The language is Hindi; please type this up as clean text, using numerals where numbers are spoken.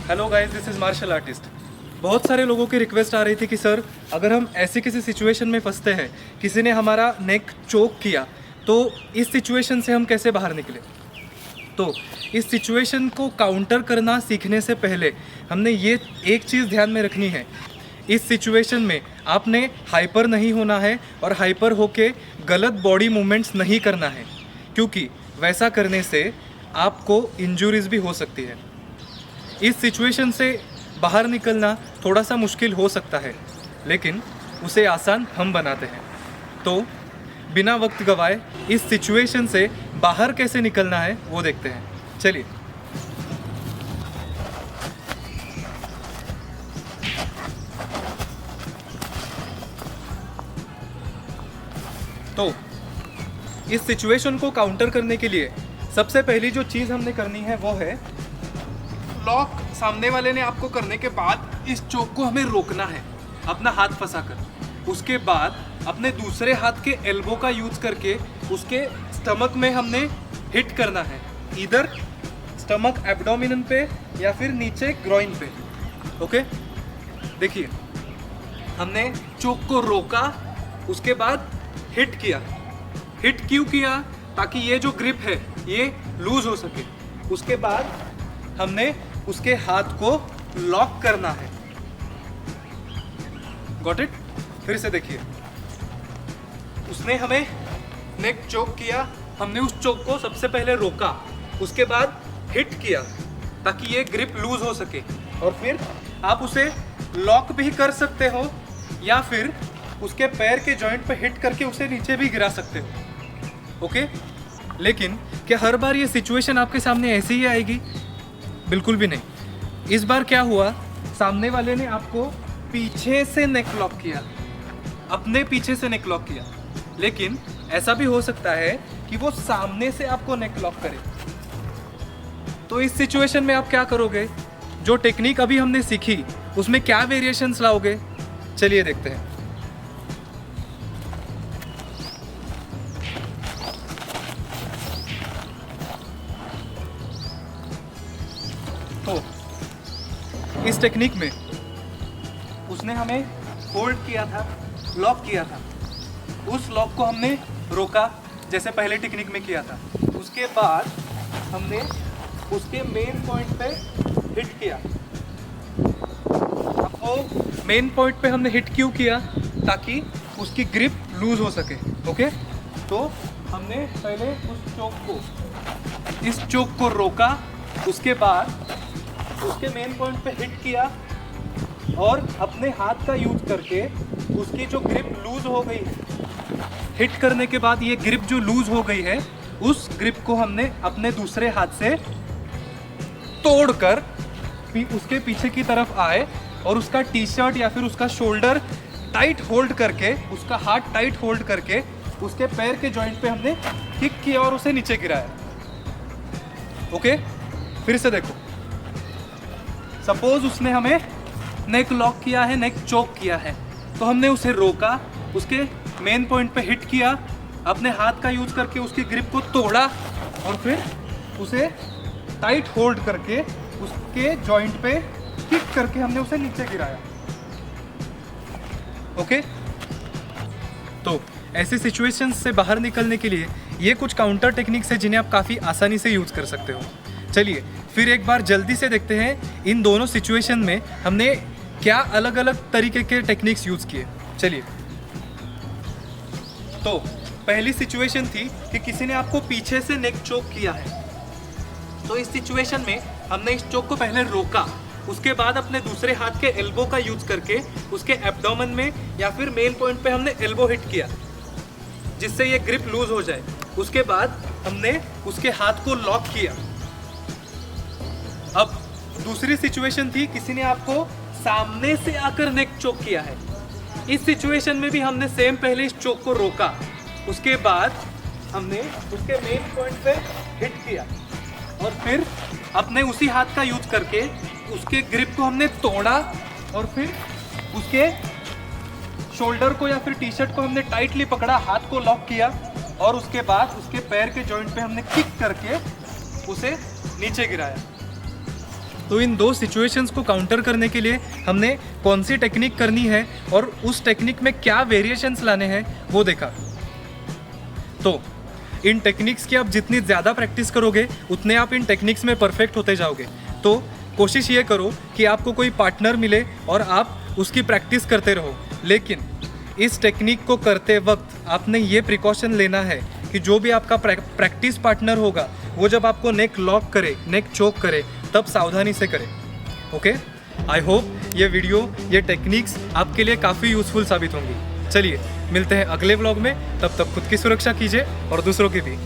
Hello guys, this is martial artist. बहुत सारे लोगों की रिक्वेस्ट आ रही थी कि सर अगर हम ऐसी किसी सिचुएशन में फंसते हैं, किसी ने हमारा नेक चोक किया, तो इस सिचुएशन से हम कैसे बाहर निकले। तो इस सिचुएशन को काउंटर करना सीखने से पहले हमने ये एक चीज़ ध्यान में रखनी है। इस सिचुएशन में आपने हाइपर नहीं होना है और हाइपर होके गलत बॉडी मूवमेंट्स नहीं करना है, क्योंकि वैसा करने से आपको इंजरीज भी हो सकती है। इस सिचुएशन से बाहर निकलना थोड़ा सा मुश्किल हो सकता है, लेकिन उसे आसान हम बनाते हैं। तो बिना वक्त गवाए इस सिचुएशन से बाहर कैसे निकलना है वो देखते हैं। चलिए। तो इस सिचुएशन को काउंटर करने के लिए सबसे पहली जो चीज़ हमने करनी है वो है लॉक। सामने वाले ने आपको करने के बाद इस चोक को हमें रोकना है अपना हाथ फंसाकर। उसके बाद अपने दूसरे हाथ के एल्बो का यूज करके उसके स्टमक में हमने हिट करना है, इधर स्टमक एब्डोमिनन पे या फिर नीचे ग्रोइन पे। ओके, देखिए हमने चोक को रोका, उसके बाद हिट किया। हिट क्यों किया? ताकि ये जो ग्रिप है ये लूज हो सके। उसके बाद हमने उसके हाथ को लॉक करना है। Got it? फिर से देखिए, उसने हमें नेक चोक किया, हमने उस चोक को सबसे पहले रोका, उसके बाद हिट किया ताकि ये ग्रिप लूज हो सके, और फिर आप उसे लॉक भी कर सकते हो या फिर उसके पैर के जॉइंट पे हिट करके उसे नीचे भी गिरा सकते हो। ओके, लेकिन क्या हर बार ये सिचुएशन आपके सामने ऐसी ही आएगी? बिल्कुल भी नहीं। इस बार क्या हुआ, सामने वाले ने आपको पीछे से नेक लॉक किया, अपने पीछे से नेक लॉक किया, लेकिन ऐसा भी हो सकता है कि वो सामने से आपको नेक लॉक करे। तो इस सिचुएशन में आप क्या करोगे? जो टेक्निक अभी हमने सीखी उसमें क्या वेरिएशंस लाओगे? चलिए देखते हैं। तो इस टेक्निक में उसने हमें होल्ड किया था, लॉक किया था, उस लॉक को हमने रोका जैसे पहले टेक्निक में किया था। उसके बाद हमने उसके मेन पॉइंट पे हिट किया। अब वो मेन पॉइंट पे हमने हिट क्यों किया? ताकि उसकी ग्रिप लूज हो सके। ओके, तो हमने पहले इस चोक को रोका, उसके बाद उसके मेन पॉइंट पे हिट किया और अपने हाथ का यूज करके उसकी जो ग्रिप लूज हो गई है, हिट करने के बाद ये ग्रिप जो लूज हो गई है, उस ग्रिप को हमने अपने दूसरे हाथ से तोड़कर उसके पीछे की तरफ आए और उसका टी शर्ट या फिर उसका शोल्डर टाइट होल्ड करके, उसका हाथ टाइट होल्ड करके उसके पैर के जॉइंट पे हमने किक किया और उसे नीचे गिराया। ओके, फिर से देखो, सपोज उसने हमें नेक लॉक किया है, नेक चोक किया है, तो हमने उसे रोका, उसके मेन पॉइंट पे हिट किया, अपने हाथ का यूज करके उसकी ग्रिप को तोड़ा और फिर उसे टाइट होल्ड करके उसके जॉइंट पे किक करके हमने उसे नीचे गिराया। ओके, तो ऐसी सिचुएशंस से बाहर निकलने के लिए ये कुछ काउंटर टेक्निक्स है जिन्हें आप काफ़ी आसानी से यूज़ कर सकते हो। चलिए फिर एक बार जल्दी से देखते हैं इन दोनों सिचुएशन में हमने क्या अलग अलग तरीके के टेक्निक्स यूज़ किए। चलिए, तो पहली सिचुएशन थी कि किसी ने आपको पीछे से नेक चोक किया है। तो इस सिचुएशन में हमने इस चोक को पहले रोका, उसके बाद अपने दूसरे हाथ के एल्बो का यूज करके उसके एब्डोमेन में या फिर मेन पॉइंट पे हमने एल्बो हिट किया जिससे ये ग्रिप लूज हो जाए। उसके बाद हमने उसके हाथ को लॉक किया। अब दूसरी सिचुएशन थी, किसी ने आपको सामने से आकर नेक चोक किया है। इस सिचुएशन में भी हमने सेम पहले इस चोक को रोका, उसके बाद हमने उसके मेन पॉइंट पे हिट किया और फिर अपने उसी हाथ का यूज करके उसके ग्रिप को हमने तोड़ा और फिर उसके शोल्डर को या फिर टी शर्ट को हमने टाइटली पकड़ा, हाथ को लॉक किया और उसके बाद उसके पैर के जॉइंट पे हमने किक करके उसे नीचे गिराया। तो इन दो सिचुएशंस को काउंटर करने के लिए हमने कौन सी टेक्निक करनी है और उस टेक्निक में क्या वेरिएशंस लाने हैं वो देखा। तो इन टेक्निक्स की आप जितनी ज़्यादा प्रैक्टिस करोगे उतने आप इन टेक्निक्स में परफेक्ट होते जाओगे। तो कोशिश ये करो कि आपको कोई पार्टनर मिले और आप उसकी प्रैक्टिस करते रहो, लेकिन इस टेक्निक को करते वक्त आपने ये प्रिकॉशन लेना है कि जो भी आपका प्रैक्टिस पार्टनर होगा वो जब आपको नेक लॉक करे, नेक चोक करे, तब सावधानी से करे। ओके, आई होप ये वीडियो, ये टेक्निक्स आपके लिए काफ़ी यूज़फुल साबित होंगी। चलिए मिलते हैं अगले व्लॉग में, तब तक खुद की सुरक्षा कीजिए और दूसरों की भी।